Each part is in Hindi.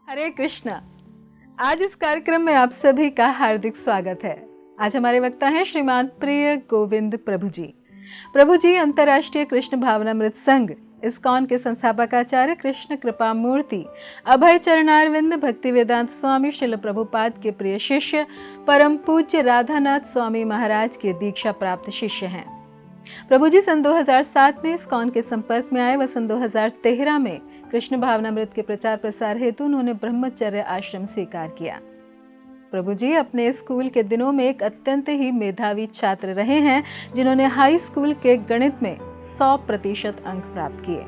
हरे कृष्णा। आज इस कार्यक्रम में आप सभी का हार्दिक स्वागत है। आज हमारे वक्ता हैं श्रीमान प्रिय गोविंद प्रभु जी। प्रभु जी अंतर्राष्ट्रीय कृष्ण भावनामृत संघ इस्कॉन के संस्थापक आचार्य कृष्ण कृपा मूर्ति अभय चरणारविंद भक्ति वेदांत स्वामी श्रील प्रभुपाद के प्रिय शिष्य परम पूज्य राधानाथ स्वामी महाराज के दीक्षा प्राप्त शिष्य हैं। प्रभु जी सन 2007 में इस्कॉन के संपर्क में आए व सन 2013 में कृष्ण भावनामृत के प्रचार प्रसार हेतु उन्होंने ब्रह्मचर्य आश्रम स्वीकार किया। प्रभु जी अपने स्कूल के दिनों में एक अत्यंत ही मेधावी छात्र रहे हैं, जिन्होंने हाई स्कूल के गणित में 100% अंक प्राप्त किए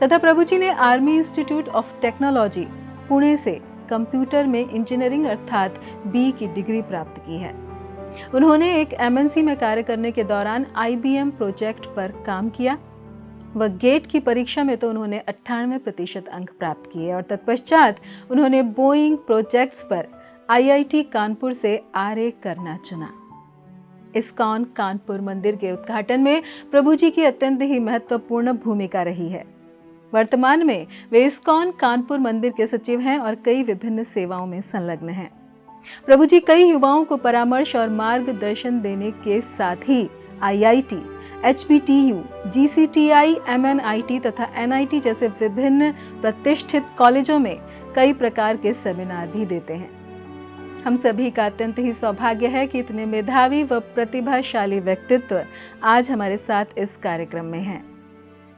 तथा प्रभु जी ने army institute of technology Pune से कंप्यूटर में इंजीनियरिंग अर्थात बी की डिग्री प्राप्त की है। उन्होंने एक एमएनसी में कार्य करने के दौरान IBM प्रोजेक्ट पर काम किया व गेट की परीक्षा में तो उन्होंने 98% अंक प्राप्त किए और तत्पश्चात उन्होंने बोइंग प्रोजेक्ट्स पर IIT कानपुर से RA करना चुना। इस्कॉन कानपुर मंदिर के उद्घाटन में प्रभु जी की अत्यंत ही महत्वपूर्ण भूमिका रही है। वर्तमान में वे इस्कॉन कानपुर मंदिर के सचिव हैं और कई विभिन्न सेवाओं में संलग्न हैं। प्रभु जी कई युवाओं को परामर्श और मार्गदर्शन देने के साथ ही IIT, HBTU, GCTI, MNIT तथा NIT जैसे विभिन्न प्रतिष्ठित कॉलेजों में कई प्रकार के सेमिनार भी देते हैं। हम सभी का अत्यंत ही सौभाग्य है कि इतने मेधावी व प्रतिभाशाली व्यक्तित्व आज हमारे साथ इस कार्यक्रम में हैं।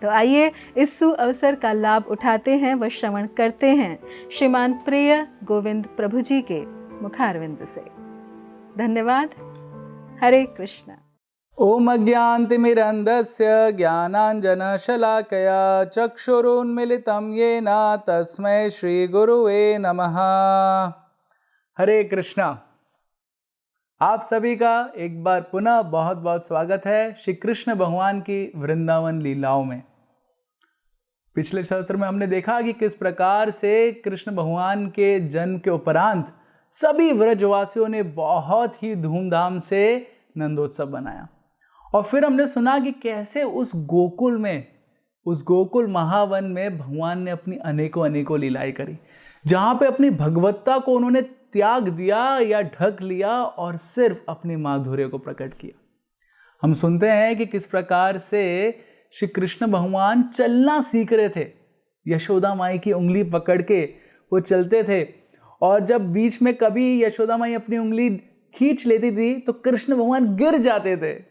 तो आइए इस सुअवसर का लाभ उठाते हैं व श्रवण करते हैं श्रीमान प्रिय गोविंद प्रभु जी के मुखारविंद से। धन्यवाद। हरे कृष्णा। ओम अज्ञानतिमिरन्धस्य ज्ञानाञ्जनशलाकया चक्षुरुन्मीलितं येन तस्मै श्रीगुरुवे नमः। हरे कृष्णा। आप सभी का एक बार पुनः बहुत बहुत स्वागत है श्री कृष्ण भगवान की वृंदावन लीलाओं में। पिछले सत्र में हमने देखा कि किस प्रकार से कृष्ण भगवान के जन्म के उपरांत सभी व्रजवासियों ने बहुत ही धूमधाम से नंदोत्सव बनाया और फिर हमने सुना कि कैसे उस गोकुल महावन में भगवान ने अपनी अनेकों लीलाएं करी, जहां पे अपनी भगवत्ता को उन्होंने त्याग दिया या ढक लिया और सिर्फ अपनी माधुर्य को प्रकट किया। हम सुनते हैं कि किस प्रकार से श्री कृष्ण भगवान चलना सीख रहे थे। यशोदा माई की उंगली पकड़ के वो चलते थे और जब बीच में कभी यशोदा माई अपनी उंगली खींच लेती थी तो कृष्ण भगवान गिर जाते थे।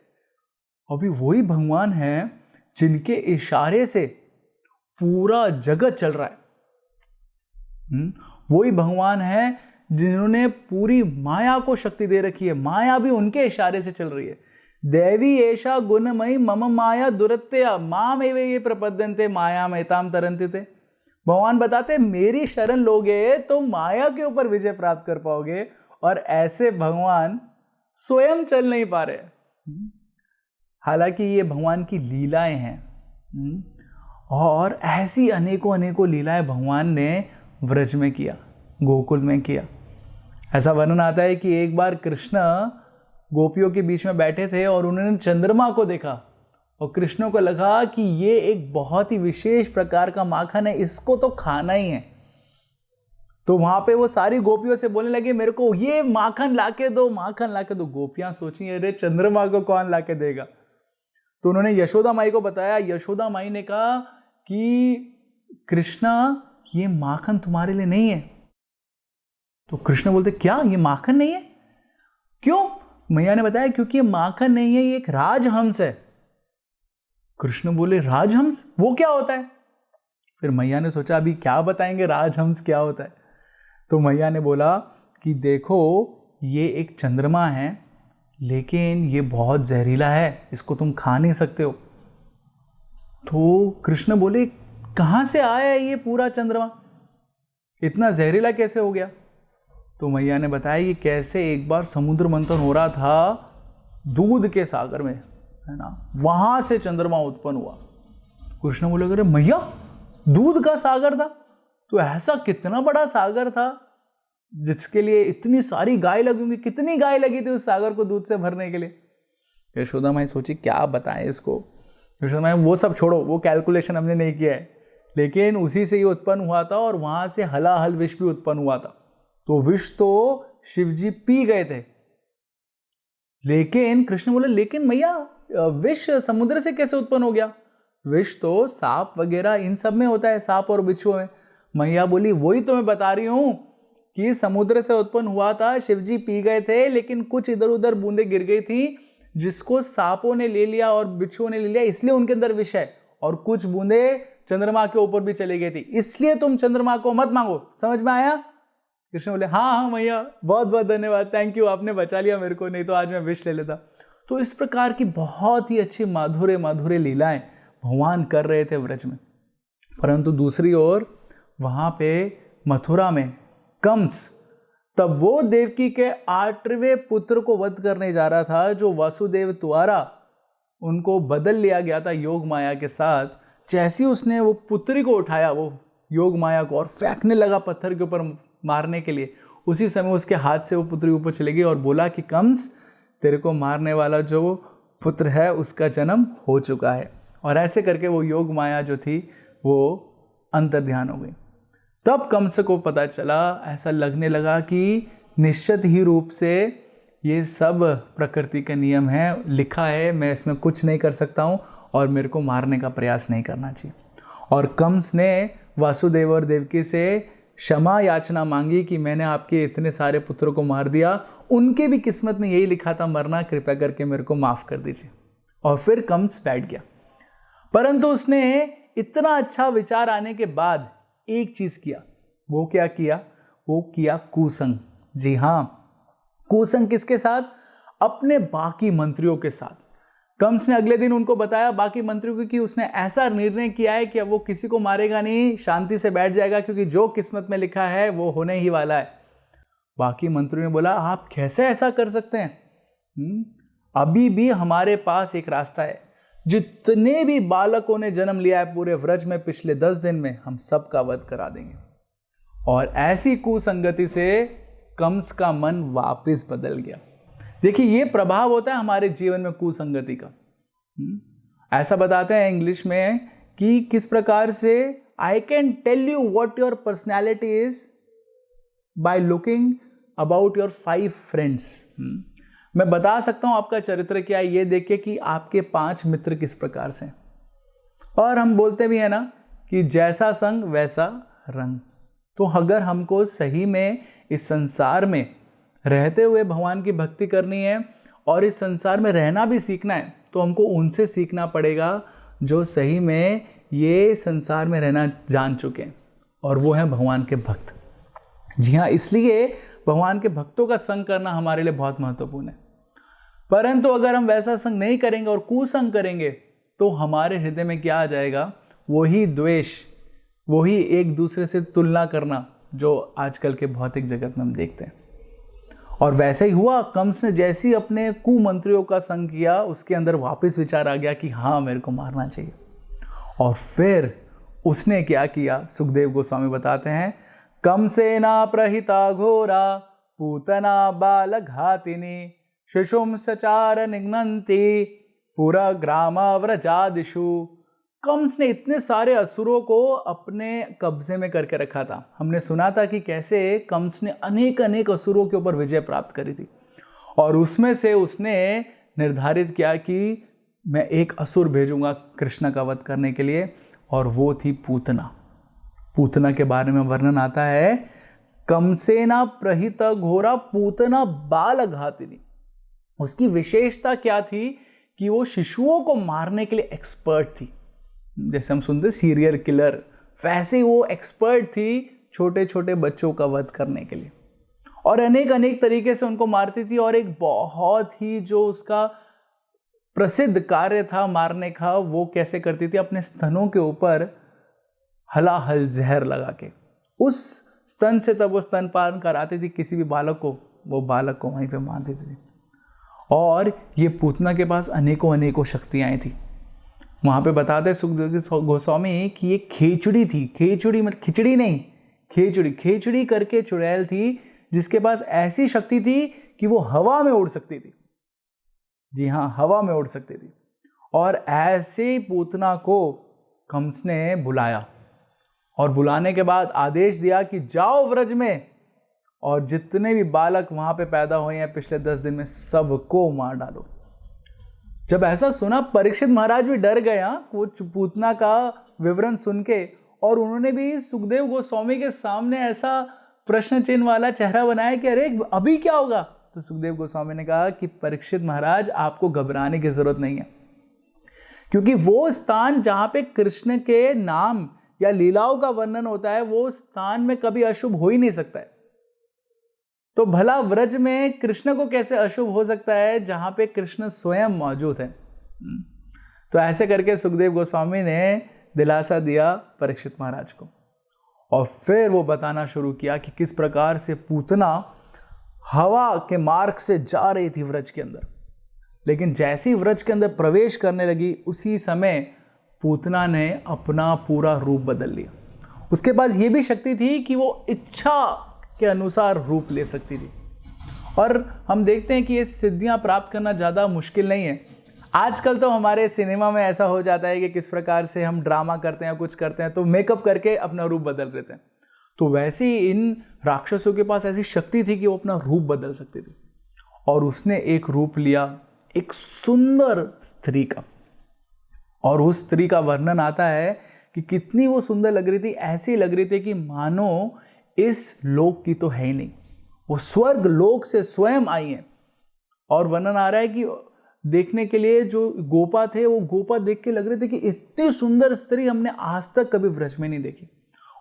अभी वही भगवान हैं जिनके इशारे से पूरा जगत चल रहा है। वही भगवान हैं जिन्होंने पूरी माया को शक्ति दे रखी है। माया भी उनके इशारे से चल रही है। देवी एषा गुणमयी मम माया दुरत्या माम एव ये प्रपद्यन्ते माया मेताम तरन्ति ते। भगवान बताते मेरी शरण लोगे तो माया के ऊपर विजय प्राप्त कर पाओगे, और ऐसे भगवान स्वयं चल नहीं पा रहे। हालांकि ये भगवान की लीलाएं हैं और ऐसी अनेकों लीलाएं भगवान ने व्रज में किया, गोकुल में किया। ऐसा वर्णन आता है कि एक बार कृष्ण गोपियों के बीच में बैठे थे और उन्होंने चंद्रमा को देखा और कृष्ण को लगा कि ये एक बहुत ही विशेष प्रकार का माखन है, इसको तो खाना ही है। तो वहां पे वो सारी गोपियों से बोलने लगे मेरे को ये माखन लाके दो, माखन लाके दो। गोपियां सोची अरे चंद्रमा को कौन लाके देगा। तो उन्होंने यशोदा माई को बताया। यशोदा माई ने कहा कि कृष्णा ये माखन तुम्हारे लिए नहीं है। तो कृष्ण बोलते क्या ये माखन नहीं है? क्यों? मैया ने बताया क्योंकि ये माखन नहीं है, ये एक राजहंस है। कृष्ण बोले राजहंस वो क्या होता है? फिर मैया ने सोचा अभी क्या बताएंगे राजहंस क्या होता है। तो मैया ने बोला कि देखो ये एक चंद्रमा है लेकिन ये बहुत जहरीला है, इसको तुम खा नहीं सकते हो। तो कृष्ण बोले कहां से आया है ये पूरा चंद्रमा? इतना जहरीला कैसे हो गया? तो मैया ने बताया कि कैसे एक बार समुद्र मंथन हो रहा था दूध के सागर में, है ना, वहां से चंद्रमा उत्पन्न हुआ। कृष्ण बोले, अरे मैया, दूध का सागर था? तो ऐसा कितना बड़ा सागर था जिसके लिए इतनी सारी गाय लगी होंगी? कितनी गाय लगी थी उस सागर को दूध से भरने के लिए? यशोदा माई सोची क्या बताएं इसको। यशोदा माई, वो सब छोड़ो, वो कैलकुलेशन हमने नहीं किया है, लेकिन उसी से ये उत्पन्न हुआ था और वहां से हलाहल विष भी उत्पन्न हुआ था। तो विष तो शिवजी पी गए थे, लेकिन कृष्ण बोले, लेकिन मैया विष समुद्र से कैसे उत्पन्न हो गया? विष तो सांप वगैरह इन सब में होता है, सांप और बिच्छू में। मैया बोली, वही तो मैं बता रही हूं कि समुद्र से उत्पन्न हुआ था, शिवजी पी गए थे, लेकिन कुछ इधर उधर बूंदे गिर गई थी जिसको सांपों ने ले लिया और बिच्छुओं ने ले लिया, इसलिए उनके अंदर विष है। और कुछ बूंदे चंद्रमा के ऊपर भी चली गई थी, इसलिए तुम चंद्रमा को मत मांगो। समझ में आया? कृष्ण बोले, हाँ हाँ मैया, बहुत बहुत धन्यवाद, थैंक यू, आपने बचा लिया मेरे को, नहीं तो आज मैं विष ले लेता। तो इस प्रकार की बहुत ही अच्छी माधुर्य माधुर्य लीलाएं भगवान कर रहे थे व्रज में। परंतु दूसरी ओर वहां पे मथुरा में कंस, तब वो देवकी के 8वें पुत्र को वध करने जा रहा था, जो वासुदेव द्वारा उनको बदल लिया गया था योग माया के साथ। जैसे उसने वो पुत्री को उठाया, वो योग माया को, और फेंकने लगा पत्थर के ऊपर मारने के लिए, उसी समय उसके हाथ से वो पुत्री ऊपर चली गई और बोला कि कंस, तेरे को मारने वाला जो पुत्र है उसका जन्म हो चुका है। और ऐसे करके वो योग माया जो थी वो अंतर्ध्यान हो गई। तब कंस को पता चला, ऐसा लगने लगा कि निश्चित ही रूप से ये सब प्रकृति का नियम है, लिखा है, मैं इसमें कुछ नहीं कर सकता हूँ और मेरे को मारने का प्रयास नहीं करना चाहिए। और कंस ने वासुदेव और देवकी से क्षमा याचना मांगी कि मैंने आपके इतने सारे पुत्रों को मार दिया, उनके भी किस्मत में यही लिखा था मरना, कृपया करके मेरे को माफ कर दीजिए। और फिर कंस बैठ गया। परंतु उसने इतना अच्छा विचार आने के बाद एक चीज किया। वो क्या किया? वो किया कुसंग। जी हाँ, कुसंग किसके साथ? अपने बाकी मंत्रियों के साथ। कंस ने अगले दिन उनको बताया बाकी मंत्रियों को कि उसने ऐसा निर्णय किया है कि अब वो किसी को मारेगा नहीं, शांति से बैठ जाएगा, क्योंकि जो किस्मत में लिखा है वो होने ही वाला है। बाकी मंत्रियों ने बोला, आप कैसे ऐसा कर सकते हैं? अभी भी हमारे पास एक रास्ता है, जितने भी बालकों ने जन्म लिया है पूरे व्रज में पिछले 10 दिन में, हम सबका वध करा देंगे। और ऐसी कुसंगति से कंस का मन वापस बदल गया। देखिए, ये प्रभाव होता है हमारे जीवन में कुसंगति का। ऐसा बताते हैं इंग्लिश में कि किस प्रकार से I can tell you what your personality is by looking about your 5 friends. मैं बता सकता हूं आपका चरित्र क्या है, ये देखिए कि आपके 5 मित्र किस प्रकार से। और हम बोलते भी है ना कि जैसा संग वैसा रंग। तो अगर हमको सही में इस संसार में रहते हुए भगवान की भक्ति करनी है और इस संसार में रहना भी सीखना है, तो हमको उनसे सीखना पड़ेगा जो सही में ये संसार में रहना जान चुके हैं, और वो हैं भगवान के भक्त। जी हाँ, इसलिए भगवान के भक्तों का संग करना हमारे लिए बहुत महत्वपूर्ण है। परंतु अगर हम वैसा संग नहीं करेंगे और कुसंग करेंगे, तो हमारे हृदय में क्या आ जाएगा? वही द्वेष, वही एक दूसरे से तुलना करना, जो आजकल के भौतिक जगत में हम देखते हैं। और वैसे ही हुआ, कंस ने जैसे ही अपने कुमंत्रियों का संग किया, उसके अंदर वापस विचार आ गया कि हाँ, मेरे को मारना चाहिए। और फिर उसने क्या किया? सुखदेव गोस्वामी बताते हैं, कंसेना प्रहिता घोरा पूतना बाल घातिनी शिशुम सचार निघ्नन्ति पुरा ग्राम व्रजादिषु। कंस ने इतने सारे असुरों को अपने कब्जे में करके रखा था। हमने सुना था कि कैसे कंस ने अनेक अनेक असुरों के ऊपर विजय प्राप्त करी थी, और उसमें से उसने निर्धारित किया कि मैं एक असुर भेजूंगा कृष्ण का वध करने के लिए, और वो थी पूतना। पूतना के बारे में वर्णन आता है, कंसेना प्रहित घोरा पूतना बाल घातिनी। उसकी विशेषता क्या थी कि वो शिशुओं को मारने के लिए एक्सपर्ट थी। जैसे हम सुनते सीरियल किलर, वैसे वो एक्सपर्ट थी छोटे छोटे बच्चों का वध करने के लिए, और अनेक अनेक तरीके से उनको मारती थी। और एक बहुत ही जो उसका प्रसिद्ध कार्य था मारने का, वो कैसे करती थी? अपने स्तनों के ऊपर हलाहल जहर लगा के। उस स्तन से तब वो स्तनपान कराती थी किसी भी बालक को, वो बालक को वहीं पे मार देती थी। और ये पूतना के पास अनेकों अनेकों शक्तियाँ थी। वहाँ पे बताते सुखदेव गोस्वामी कि ये खेचड़ी थी, खेचड़ी मतलब खिचड़ी नहीं, खेचड़ी करके चुड़ैल थी जिसके पास ऐसी शक्ति थी कि वो हवा में उड़ सकती थी। जी हाँ, हवा में उड़ सकती थी। और ऐसे पूतना को कंस ने बुलाया और बुलाने के बाद आदेश दिया कि जाओ व्रज में और जितने भी बालक वहां पे पैदा हुए हैं पिछले 10 दिन में सबको मार डालो। जब ऐसा सुना परीक्षित महाराज भी डर गए वो पूतना का विवरण सुन के, और उन्होंने भी सुखदेव गोस्वामी के सामने ऐसा प्रश्न चिन्ह वाला चेहरा बनाया कि अरे अभी क्या होगा। तो सुखदेव गोस्वामी ने कहा कि परीक्षित महाराज आपको घबराने की जरूरत नहीं है, क्योंकि वो स्थान जहां पे कृष्ण के नाम या लीलाओं का वर्णन होता है वो स्थान में कभी अशुभ हो ही नहीं सकता है। तो भला व्रज में कृष्ण को कैसे अशुभ हो सकता है जहां पे कृष्ण स्वयं मौजूद है। तो ऐसे करके सुखदेव गोस्वामी ने दिलासा दिया परीक्षित महाराज को, और फिर वो बताना शुरू किया कि किस प्रकार से पूतना हवा के मार्ग से जा रही थी व्रज के अंदर, लेकिन जैसी व्रज के अंदर प्रवेश करने लगी उसी समय पूतना ने अपना पूरा रूप बदल लिया। उसके पास ये भी शक्ति थी कि वो इच्छा के अनुसार रूप ले सकती थी। और हम देखते हैं कि ये सिद्धियां प्राप्त करना ज़्यादा मुश्किल नहीं है। आजकल तो हमारे सिनेमा में ऐसा हो जाता है कि किस प्रकार से हम ड्रामा करते हैं, कुछ करते हैं तो मेकअप करके अपना रूप बदल देते हैं। तो वैसे ही इन राक्षसों के पास ऐसी शक्ति थी कि वो अपना रूप बदल सकती थी। और उसने एक रूप लिया एक सुंदर स्त्री का, और उस स्त्री का वर्णन आता है कि कितनी वो सुंदर लग रही थी, ऐसी लग रही थी कि मानो इस लोक की तो है ही नहीं, वो स्वर्ग लोक से स्वयं आई है। और वर्णन आ रहा है कि देखने के लिए जो गोपा थे वो गोपा देख के लग रहे थे कि इतनी सुंदर स्त्री हमने आज तक कभी व्रज में नहीं देखी।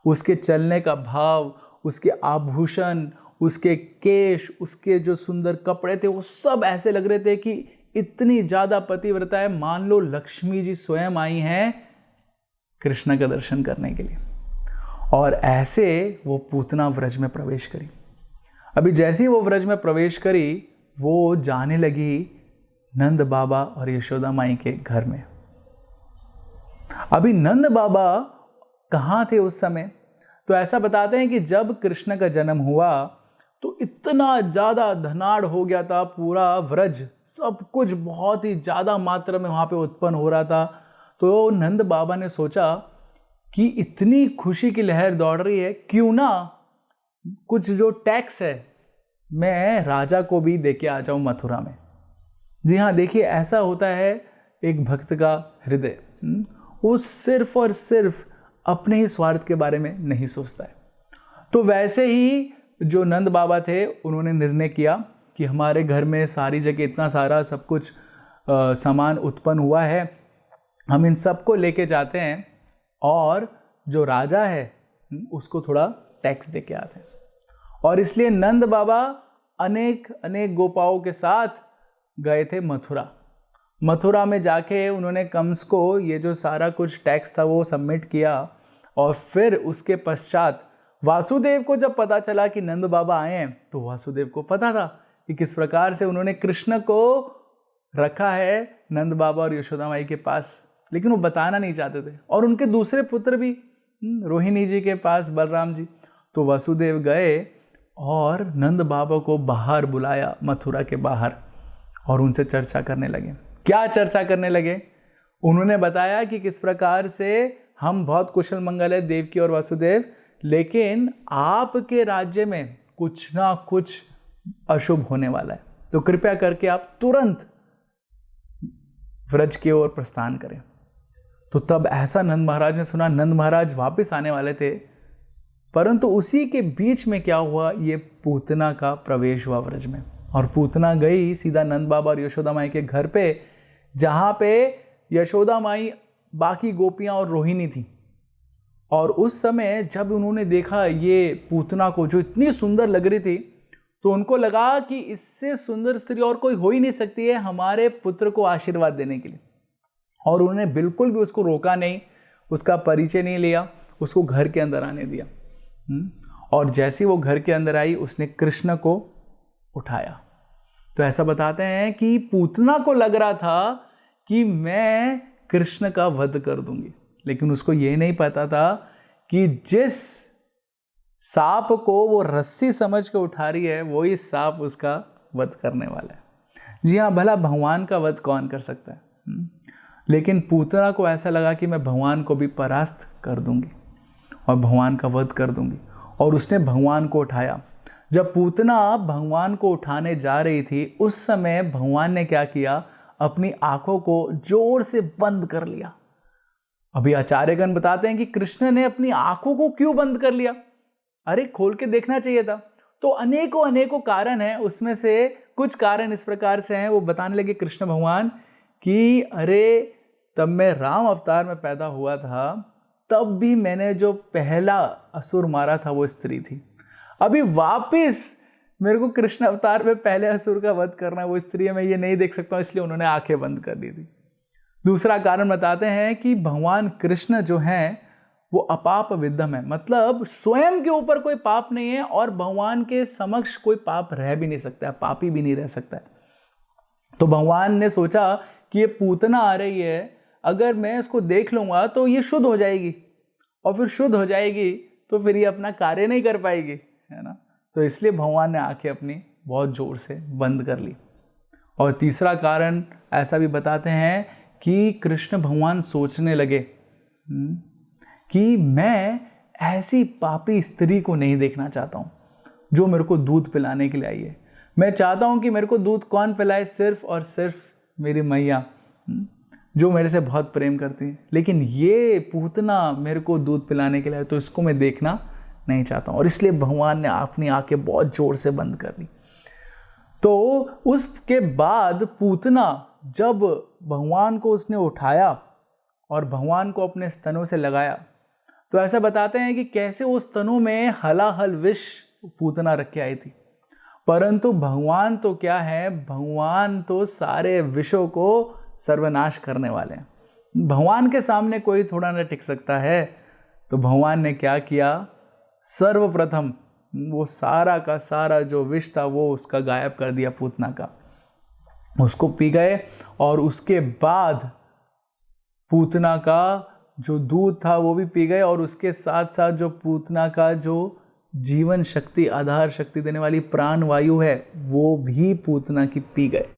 उसके चलने का भाव, उसके आभूषण, उसके केश, उसके जो सुंदर कपड़े थे वो सब ऐसे लग रहे थे कि इतनी ज्यादा पतिव्रता है, मान लो लक्ष्मी जी स्वयं आई हैं कृष्ण का दर्शन करने के लिए। और ऐसे वो पूतना व्रज में प्रवेश करी। अभी जैसे ही वो व्रज में प्रवेश करी वो जाने लगी नंद बाबा और यशोदा माई के घर में। अभी नंद बाबा कहाँ थे उस समय? तो ऐसा बताते हैं कि जब कृष्ण का जन्म हुआ तो इतना ज़्यादा धनाढ़ हो गया था पूरा व्रज, सब कुछ बहुत ही ज़्यादा मात्रा में वहाँ पे उत्पन्न हो रहा था। तो नंद बाबा ने सोचा कि इतनी खुशी की लहर दौड़ रही है, क्यों ना कुछ जो टैक्स है मैं राजा को भी देके आ जाऊँ मथुरा में। जी हाँ, देखिए ऐसा होता है एक भक्त का हृदय, वो सिर्फ और सिर्फ अपने ही स्वार्थ के बारे में नहीं सोचता है। तो वैसे ही जो नंद बाबा थे उन्होंने निर्णय किया कि हमारे घर में सारी जगह इतना सारा सब कुछ सामान उत्पन्न हुआ है, हम इन सबको लेके जाते हैं और जो राजा है उसको थोड़ा टैक्स दे के आते हैं। और इसलिए नंद बाबा अनेक अनेक गोपाओं के साथ गए थे मथुरा। मथुरा में जाके उन्होंने कंस को ये जो सारा कुछ टैक्स था वो सबमिट किया। और फिर उसके पश्चात वासुदेव को जब पता चला कि नंद बाबा आए हैं तो वासुदेव को पता था कि किस प्रकार से उन्होंने कृष्ण को रखा है नंद बाबा और यशोदा माई के पास, लेकिन वो बताना नहीं चाहते थे। और उनके दूसरे पुत्र भी रोहिणी जी के पास, बलराम जी। तो वासुदेव गए और नंद बाबा को बाहर बुलाया, मथुरा के बाहर, और उनसे चर्चा करने लगे। क्या चर्चा करने लगे? उन्होंने बताया कि किस प्रकार से हम बहुत कुशल मंगल है देवकी और वासुदेव, लेकिन आपके राज्य में कुछ ना कुछ अशुभ होने वाला है, तो कृपया करके आप तुरंत व्रज की ओर प्रस्थान करें। तो तब ऐसा नंद महाराज ने सुना। नंद महाराज वापस आने वाले थे, परंतु उसी के बीच में क्या हुआ, ये पूतना का प्रवेश हुआ व्रज में। और पूतना गई सीधा नंद बाबा और यशोदा माई के घर पे, जहां पे यशोदा माई, बाकी गोपियां और रोहिणी थी। और उस समय जब उन्होंने देखा ये पूतना को जो इतनी सुंदर लग रही थी, तो उनको लगा कि इससे सुंदर स्त्री और कोई हो ही नहीं सकती है हमारे पुत्र को आशीर्वाद देने के लिए। और उन्होंने बिल्कुल भी उसको रोका नहीं, उसका परिचय नहीं लिया, उसको घर के अंदर आने दिया। और जैसे ही वो घर के अंदर आई उसने कृष्ण को उठाया। तो ऐसा बताते हैं कि पूतना को लग रहा था कि मैं कृष्ण का वध कर दूंगी, लेकिन उसको ये नहीं पता था कि जिस सांप को वो रस्सी समझ के उठा रही है वही सांप उसका वध करने वाला है। जी हाँ, भला भगवान का वध कौन कर सकता है? लेकिन पूतना को ऐसा लगा कि मैं भगवान को भी परास्त कर दूंगी और भगवान का वध कर दूंगी, और उसने भगवान को उठाया। जब पूतना भगवान को उठाने जा रही थी उस समय भगवान ने क्या किया, अपनी आंखों को जोर से बंद कर लिया। अभी आचार्यगण बताते हैं कि कृष्ण ने अपनी आंखों को क्यों बंद कर लिया? अरे खोल के देखना चाहिए था। तो अनेकों अनेकों कारण हैं, उसमें से कुछ कारण इस प्रकार से हैं। वो बताने लगे कृष्ण भगवान कि अरे तब मैं राम अवतार में पैदा हुआ था, तब भी मैंने जो पहला असुर मारा था वो स्त्री थी। अभी वापिस मेरे को कृष्ण अवतार में पहले असुर का वध करना, वो स्त्री है, मैं ये नहीं देख सकता हूँ, इसलिए उन्होंने आंखें बंद कर दी थी। दूसरा कारण बताते हैं कि भगवान कृष्ण जो हैं वो अपाप विद्धम है, मतलब स्वयं के ऊपर कोई पाप नहीं है और भगवान के समक्ष कोई पाप रह भी नहीं सकता है, पापी भी नहीं रह सकता है। तो भगवान ने सोचा कि ये पूतना आ रही है, अगर मैं इसको देख लूंगा तो ये शुद्ध हो जाएगी, और फिर शुद्ध हो जाएगी तो फिर ये अपना कार्य नहीं कर पाएगी, है ना। तो इसलिए भगवान ने आंखें अपनी बहुत जोर से बंद कर ली। और तीसरा कारण ऐसा भी बताते हैं कि कृष्ण भगवान सोचने लगे कि मैं ऐसी पापी स्त्री को नहीं देखना चाहता हूँ जो मेरे को दूध पिलाने के लिए आई है। मैं चाहता हूँ कि मेरे को दूध कौन पिलाए, सिर्फ और सिर्फ मेरी मैया जो मेरे से बहुत प्रेम करती है, लेकिन ये पूतना मेरे को दूध पिलाने के लिए, तो इसको मैं देखना नहीं चाहता हूँ। और इसलिए भगवान ने अपनी आंखें बहुत जोर से बंद कर ली। तो उसके बाद पूतना जब भगवान को उसने उठाया और भगवान को अपने स्तनों से लगाया, तो ऐसा बताते हैं कि कैसे उस स्तनों में हलाहल विष पूतना रख के आई थी। परंतु भगवान तो क्या है, भगवान तो सारे विषों को सर्वनाश करने वाले हैं। भगवान के सामने कोई थोड़ा ना टिक सकता है। तो भगवान ने क्या किया, सर्वप्रथम वो सारा का सारा जो विष था वो उसका गायब कर दिया पूतना का, उसको पी गए। और उसके बाद पूतना का जो दूध था वो भी पी गए, और उसके साथ साथ जो पूतना का जो जीवन शक्ति, आधार शक्ति देने वाली प्राण वायु है वो भी पूतना की पी गए।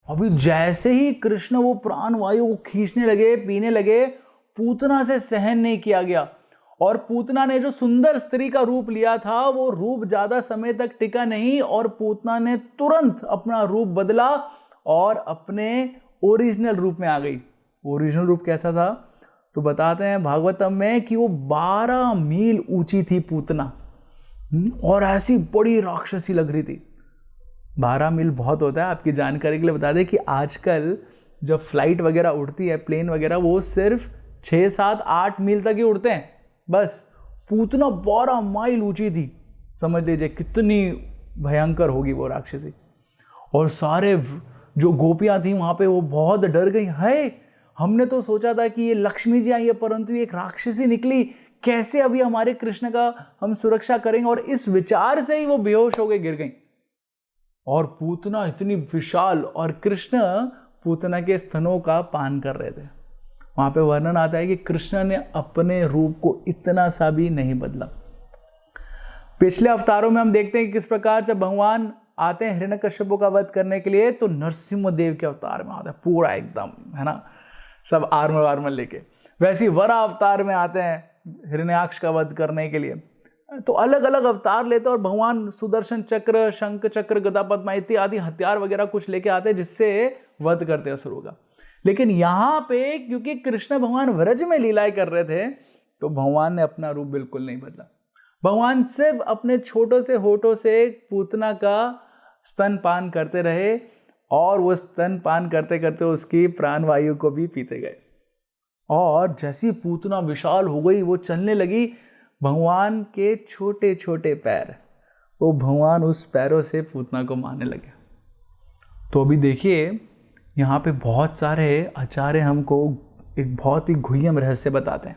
अभी जैसे ही कृष्ण वो प्राण वायु को खींचने लगे, पीने लगे, पूतना से सहन नहीं किया गया। और पूतना ने जो सुंदर स्त्री का रूप लिया था वो रूप ज्यादा समय तक टिका नहीं, और पूतना ने तुरंत अपना रूप बदला और अपने ओरिजिनल रूप में आ गई। ओरिजिनल रूप कैसा था? तो बताते हैं भागवतम में कि वो 12 मील ऊंची थी पूतना, और ऐसी बड़ी राक्षसी लग रही थी। 12 मील बहुत होता है। आपकी जानकारी के लिए बता दें कि आजकल जब फ्लाइट वगैरह उड़ती है, प्लेन वगैरह, वो सिर्फ 6, 7, 8 मील तक ही उड़ते हैं बस। पूतना 12 माइल ऊंची थी। समझ लीजिए कितनी भयंकर होगी वो राक्षसी। और सारे जो गोपियां थी वहां पे वो बहुत डर गई। है, हमने तो सोचा था कि ये लक्ष्मी जी आई है, परंतु ये एक राक्षसी निकली, कैसे अभी हमारे कृष्ण का हम सुरक्षा करेंगे। और इस विचार से ही वो बेहोश हो गई, गिर गई। और पूतना इतनी विशाल, और कृष्ण पूतना के स्तनों का पान कर रहे थे। वहां पे वर्णन आता है कि कृष्ण ने अपने रूप को इतना सा भी नहीं बदला। पिछले अवतारों में हम देखते हैं कि किस प्रकार जब भगवान आते हैं हिरण्यकश्यप का वध करने के लिए, तो नरसिंह देव के अवतार में आते हैं पूरा एकदम, है ना, सब आर्मर वार्मर लेके। वैसे ही वरा अवतार में आते हैं हिरण्याक्ष का वध करने के लिए। तो अलग अलग अवतार लेते हैं और भगवान सुदर्शन चक्र, शंख चक्र, गदा पद्मा इत्यादि हथियार वगैरह कुछ लेके आते हैं जिससे वध करते असुरों का। लेकिन यहाँ पे क्योंकि कृष्ण भगवान व्रज में लीलाएं कर रहे थे, तो भगवान ने अपना रूप बिल्कुल नहीं बदला। भगवान सिर्फ अपने छोटों से होठों से पूतना का स्तन पान करते रहे, और वो स्तन पान करते करते उसकी प्राण वायु को भी पीते गए। और जैसी पूतना विशाल हो गई, वो चलने लगी, भगवान के छोटे छोटे पैर, वो भगवान उस पैरों से पूतना को मारने लगे। तो अभी देखिए यहाँ पे बहुत सारे आचार्य हमको एक बहुत ही गुह्यम रहस्य बताते हैं।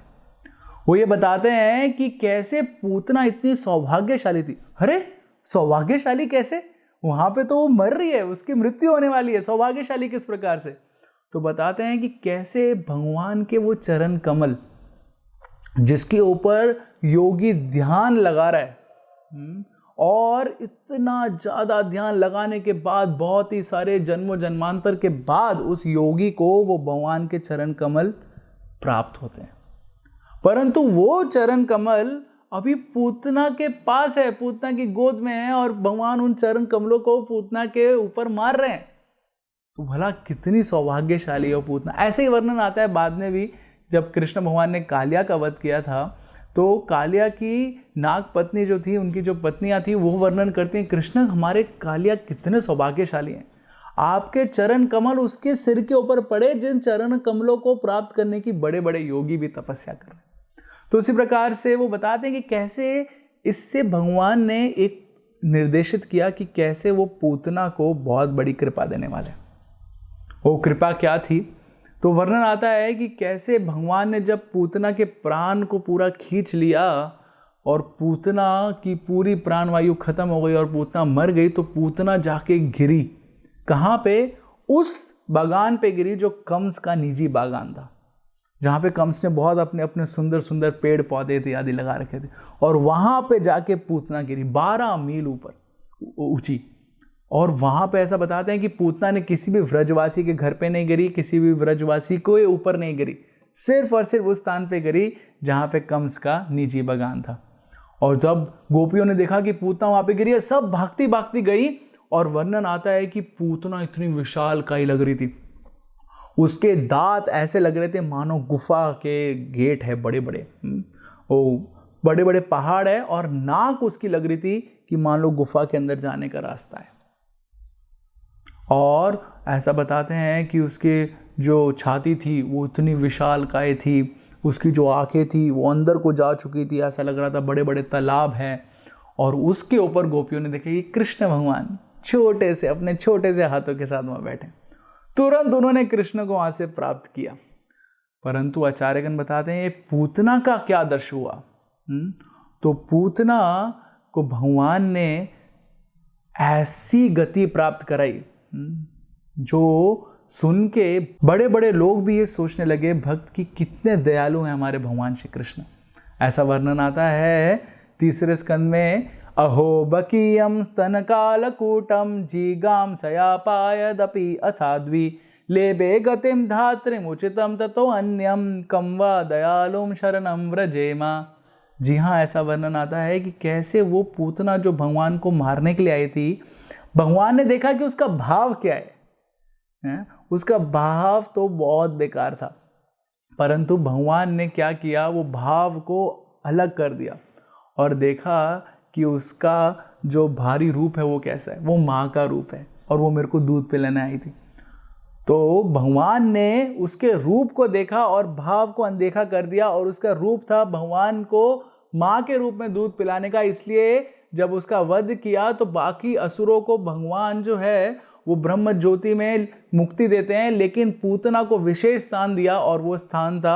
वो ये बताते हैं कि कैसे पूतना इतनी सौभाग्यशाली थी। अरे सौभाग्यशाली कैसे? वहां पे तो वो मर रही है, उसकी मृत्यु होने वाली है, सौभाग्यशाली किस प्रकार से? तो बताते हैं कि कैसे भगवान के वो चरण कमल जिसके ऊपर योगी ध्यान लगा रहा है, और इतना ज्यादा ध्यान लगाने के बाद बहुत ही सारे जन्मों जन्मांतर के बाद उस योगी को वो भगवान के चरण कमल प्राप्त होते हैं। परंतु वो चरण कमल अभी पूतना के पास है, पूतना की गोद में है, और भगवान उन चरण कमलों को पूतना के ऊपर मार रहे हैं। तो भला कितनी सौभाग्यशाली है पूतना। ऐसे ही वर्णन आता है बाद में भी, जब कृष्ण भगवान ने कालिया का वध किया था तो कालिया की नाग पत्नी जो थी, उनकी जो पत्नियां थी, वो वर्णन करती हैं, कृष्ण हमारे कालिया कितने सौभाग्यशाली हैं, आपके चरण कमल उसके सिर के ऊपर पड़े जिन चरण कमलों को प्राप्त करने की बड़े बड़े योगी भी तपस्या कर रहे हैं। तो इसी प्रकार से वो बताते हैं कि कैसे इससे भगवान ने एक निर्देशित किया कि कैसे वो पूतना को बहुत बड़ी कृपा देने वाले। वो कृपा क्या थी? तो वर्णन आता है कि कैसे भगवान ने जब पूतना के प्राण को पूरा खींच लिया और पूतना की पूरी प्राणवायु खत्म हो गई और पूतना मर गई, तो पूतना जाके गिरी कहाँ पे? उस बागान पे गिरी जो कंस का निजी बागान था, जहाँ पे कंस ने बहुत अपने अपने सुंदर सुंदर पेड़ पौधे इत्यादि लगा रखे थे, और वहाँ पे जाके पूतना गिरी 12 मील ऊपर ऊंची। और वहाँ पे ऐसा बताते हैं कि पूतना ने किसी भी व्रजवासी के घर पे नहीं गिरी, किसी भी व्रजवासी को ऊपर नहीं गिरी, सिर्फ और सिर्फ उस स्थान पे गिरी जहाँ पे कंस का निजी बागान था। और जब गोपियों ने देखा कि पूतना वहाँ पे गिरी है, सब भागती भागती गई, और वर्णन आता है कि पूतना इतनी विशालकाय लग रही थी, उसके दांत ऐसे लग रहे थे मानो गुफा के गेट है बड़े बड़े, वो बड़े बड़े पहाड़ है, और नाक उसकी लग रही थी कि मान लो गुफा के अंदर जाने का रास्ता है। और ऐसा बताते हैं कि उसके जो छाती थी वो इतनी विशालकाय थी, उसकी जो आंखें थी वो अंदर को जा चुकी थी, ऐसा लग रहा था बड़े बड़े तालाब हैं। और उसके ऊपर गोपियों ने देखा कि कृष्ण भगवान छोटे से अपने छोटे से हाथों के साथ वहाँ बैठे। तुरंत उन्होंने कृष्ण को वहाँ से प्राप्त किया। परंतु आचार्यगण बताते हैं ये पूतना का क्या दर्श हुआ? तो पूतना को भगवान ने ऐसी गति प्राप्त कराई जो सुन के बड़े बड़े लोग भी ये सोचने लगे भक्त कि कितने दयालु हैं हमारे भगवान श्री कृष्ण। ऐसा वर्णन आता है 3 स्कंद में, अहो बकीयम स्तन कालकूटम जीगाम सयापायदपि असाध्वी लेबे गतिम धात्रिम उचितम ततो अन्यम कम वा दयालुम शरणम व्रजेमा। जी हाँ, ऐसा वर्णन आता है कि कैसे वो पूतना जो भगवान को मारने के लिए आई थी, भगवान ने देखा कि उसका भाव क्या है, उसका भाव तो बहुत बेकार था, परंतु भगवान ने क्या किया, वो भाव को अलग कर दिया और देखा कि उसका जो भारी रूप है वो कैसा है, वो माँ का रूप है और वो मेरे को दूध पिलाने आई थी। तो भगवान ने उसके रूप को देखा और भाव को अनदेखा कर दिया, और उसका रूप था भगवान को माँ के रूप में दूध पिलाने का। इसलिए जब उसका वध किया तो बाकी असुरों को भगवान जो है वो ब्रह्म ज्योति में मुक्ति देते हैं, लेकिन पूतना को विशेष स्थान दिया, और वो स्थान था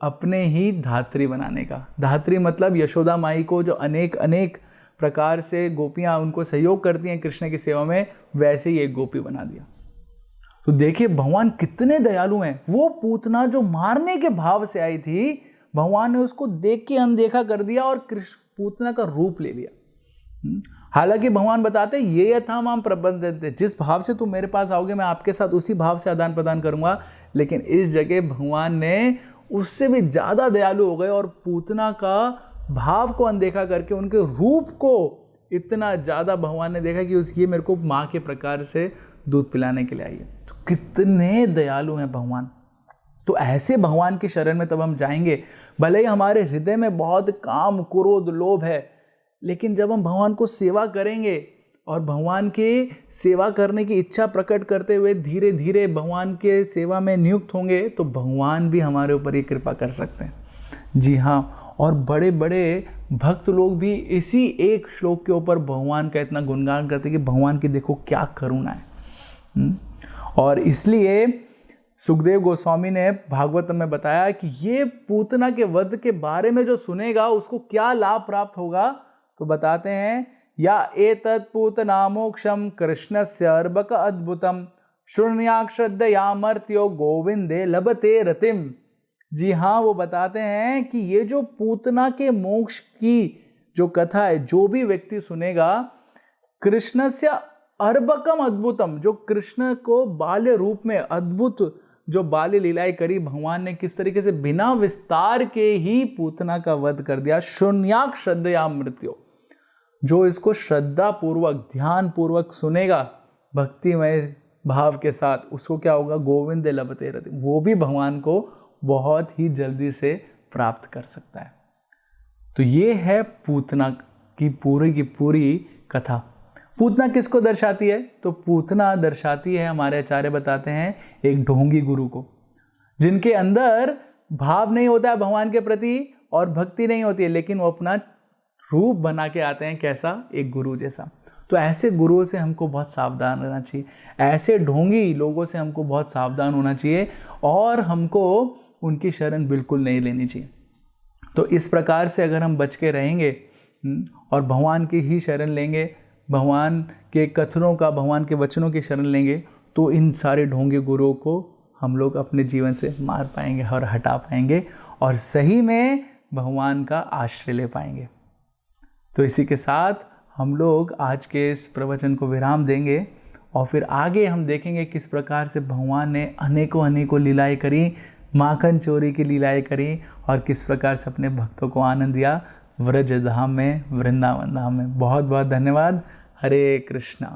अपने ही धात्री बनाने का। धात्री मतलब यशोदा माई को जो अनेक अनेक प्रकार से गोपियां उनको सहयोग करती हैं कृष्ण की सेवा में, वैसे ही एक गोपी बना दिया। तो देखिए भगवान कितने दयालु हैं। वो पूतना जो मारने के भाव से आई थी, भगवान ने उसको देख के अनदेखा कर दिया और पूतना का रूप ले लिया। हालांकि भगवान बताते ये यथामाम प्रबंधते, जिस भाव से तुम मेरे पास आओगे मैं आपके साथ उसी भाव से आदान प्रदान करूंगा, लेकिन इस जगह भगवान ने उससे भी ज्यादा दयालु हो गए और पूतना का भाव को अनदेखा करके उनके रूप को इतना ज्यादा भगवान ने देखा कि ये मेरे को माँ के प्रकार से दूध पिलाने के लिए आई है। तो कितने दयालु हैं भगवान। तो ऐसे भगवान की शरण में तब हम जाएंगे, भले ही हमारे हृदय में बहुत काम क्रोध लोभ है, लेकिन जब हम भगवान को सेवा करेंगे और भगवान की सेवा करने की इच्छा प्रकट करते हुए धीरे धीरे भगवान के सेवा में नियुक्त होंगे, तो भगवान भी हमारे ऊपर ये कृपा कर सकते हैं। जी हाँ, और बड़े बड़े भक्त लोग भी इसी एक श्लोक के ऊपर भगवान का इतना गुणगान करते हैं कि भगवान की देखो क्या करुणा है। और इसलिए सुखदेव गोस्वामी ने भागवतम में बताया कि ये पूतना के वध के बारे में जो सुनेगा उसको क्या लाभ प्राप्त होगा। तो बताते हैं, या एतत् पूतना मोक्षम कृष्णस्य अर्बक अद्भुतम शृण्याक श्रद्धया मर्त्यो गोविंदे लभते रतिम। जी हाँ, वो बताते हैं कि ये जो पूतना के मोक्ष की जो कथा है, जो भी व्यक्ति सुनेगा, कृष्णस्य अर्बकम अद्भुतम, जो कृष्ण को बाल्य रूप में अद्भुत जो बाल्य लीलाएं करी, भगवान ने किस तरीके से बिना विस्तार के ही पूतना का वध कर दिया। शून्याक श्रद्धया मृत्यु, जो इसको श्रद्धा पूर्वक ध्यान पूर्वक सुनेगा भक्तिमय भाव के साथ, उसको क्या होगा, गोविंद लभते रति, वो भी भगवान को बहुत ही जल्दी से प्राप्त कर सकता है। तो ये है पूतना की पूरी कथा। पूतना किसको दर्शाती है? तो पूतना दर्शाती है, हमारे आचार्य बताते हैं, एक ढोंगी गुरु को, जिनके अंदर भाव नहीं होता है भगवान के प्रति और भक्ति नहीं होती है, लेकिन वो अपना रूप बना के आते हैं, कैसा, एक गुरु जैसा। तो ऐसे गुरुओं से हमको बहुत सावधान रहना चाहिए, ऐसे ढोंगी लोगों से हमको बहुत सावधान होना चाहिए और हमको उनकी शरण बिल्कुल नहीं लेनी चाहिए। तो इस प्रकार से अगर हम बच के रहेंगे और भगवान की ही शरण लेंगे, भगवान के कथनों का, भगवान के वचनों की शरण लेंगे, तो इन सारे ढोंगे गुरुओं को हम लोग अपने जीवन से मार पाएंगे और हटा पाएंगे और सही में भगवान का आश्रय ले पाएंगे। तो इसी के साथ हम लोग आज के इस प्रवचन को विराम देंगे और फिर आगे हम देखेंगे किस प्रकार से भगवान ने अनेकों लीलाएं करी, माखन चोरी की लीलाएं करी और किस प्रकार से अपने भक्तों को आनंद दिया व्रज धाम में, वृंदावन धाम में। बहुत बहुत धन्यवाद। हरे कृष्णा।